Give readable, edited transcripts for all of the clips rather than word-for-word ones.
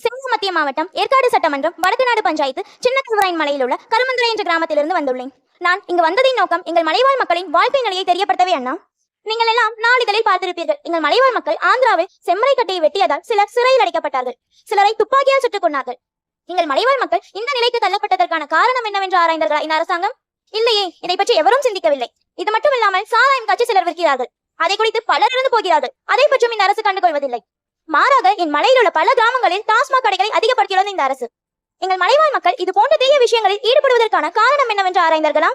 சேலம் மத்திய மாவட்டம் ஏற்காடு சட்டமன்றம் வடக்குநாடு பஞ்சாயத்து சின்ன மலையில் உள்ள கருமந்துரை என்ற கிராமத்திலிருந்து வந்துள்ளேன். நான் இங்கு வந்ததின் நோக்கம் எங்கள் மலைவாழ் மக்களின் வாழ்க்கை நிலையை தெரியப்படுத்தவே அண்ணா. நீங்கள் எல்லாம் நாளிதழில் பார்த்திருப்பீர்கள். எங்கள் மலைவாழ் மக்கள் ஆந்திராவில் செம்மரை கட்டையை வெட்டியதால் சிலர் சிறையில் அடைக்கப்பட்டார்கள், சிலரை துப்பாக்கியால் சுட்டுக் கொண்டார்கள். எங்கள் மலைவாழ் மக்கள் இந்த நிலைக்கு தள்ளப்பட்டதற்கான காரணம் என்னவென்று ஆராய்ந்தார்களா இந்த அரசாங்கம்? இல்லையே, இதை பற்றி எவரும் சிந்திக்கவில்லை. இது மட்டுமில்லாமல் சாராயம் காட்சி சிலர் விற்கிறார்கள், அதை குறித்து பலர் இருந்து போகிறார்கள், அதை பற்றும் இந்த அரசு கண்டுகொள்வதில்லை. மாறாக என் மலையில் உள்ள பல கிராமங்களில் டாஸ்மாக் கடைகளை அதிகப்படுத்தியுள்ளது இந்த அரசு. எங்கள் மலைவாழ் மக்கள் இது போன்ற தீய விஷயங்களில் ஈடுபடுவதற்கான காரணம் என்னவென்று ஆராய்ந்தார்களா?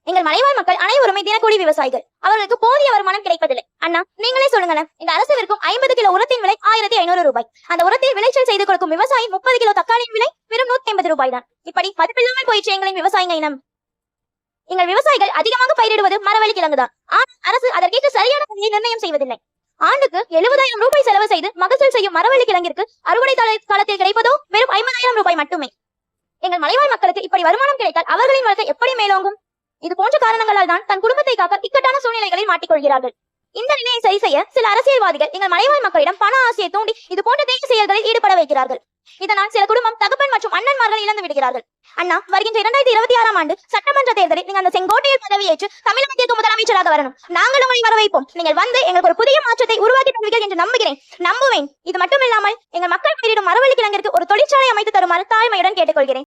எங்கள் மலைவாழ் மக்கள் அனைவருமே தினக்கூலி விவசாயிகள், அவர்களுக்கு போதிய வருமானம் கிடைப்பதில்லை. அண்ணா, நீங்களே சொல்லுங்களேன், இந்த அரசு விற்கும் 50 கிலோ உரத்தின் விலை 1500 ரூபாய். அந்த உரத்தில் விளைச்சல் செய்து கொடுக்கும் விவசாயி 30 கிலோ தக்காளியின் விலை வெறும் 150 ரூபாய் தான். இப்படி மதிப்பில்லாமல் போயிற்று எங்களின் விவசாயிங்க இனம். எங்கள் விவசாயிகள் அதிகமாக பயிரிடுவது மரவள்ளி கிழங்கு தான். ஆனால் அரசு அதற்கேற்ற சரியான விலையை நிர்ணயம் செய்வதில்லை. ஆண்டுக்கு 70,000 ரூபாய் செலவு செய்து மகசூல் செய்யும் மரவள்ளி கிழங்கிற்கு அறுவடை காலத்தில் கிடைப்பதோ வெறும் 50,000 ரூபாய் மட்டுமே. எங்கள் மலைவாழ் மக்களுக்கு இப்படி வருமானம் கிடைத்தால் அவர்களின் வாழ்க்கை எப்படி மேலோங்கும்? இது போன்ற காரணங்களால் தான் தன் குடும்பத்தை காக்க இக்கட்டான சூழ்நிலைகளில் மாட்டிக்கொள்கிறார்கள். இந்த நிலையை சரி செய்ய சில அரசியல்வாதிகள் எங்கள் மலைவாழ் மக்களிடம் பண ஆசையை தூண்டி இது போன்ற தீய செயல்களில் ஈடுபட வைக்கிறார்கள். இதனால் சில குடும்பம் தகப்பன் மற்றும் அண்ணன்மார்கள் இழந்து விடுகிறார்கள். அண்ணா, வருகின்ற 2026ஆம் ஆண்டு சட்டமன்ற தேர்தலில் நீங்கள் அந்த செங்கோட்டையில் பதவியேற்று தமிழகத்திற்கு முதலமைச்சராக வரணும். நாங்கள் உங்களை வரவேற்போம். நீங்கள் வந்து எங்களுக்கு ஒரு புதிய மாற்றத்தை உருவாக்கி தருவீர்கள் என்று நம்புவேன். இது மட்டுமில்லாமல் எங்கள் மக்கள் பயிரிடும் மரவள்ளி கிழங்கிற்கு ஒரு தொழிற்சாலை அமைத்து தருமாறு தாழ்மையுடன் கேட்டுக்கொள்கிறேன்.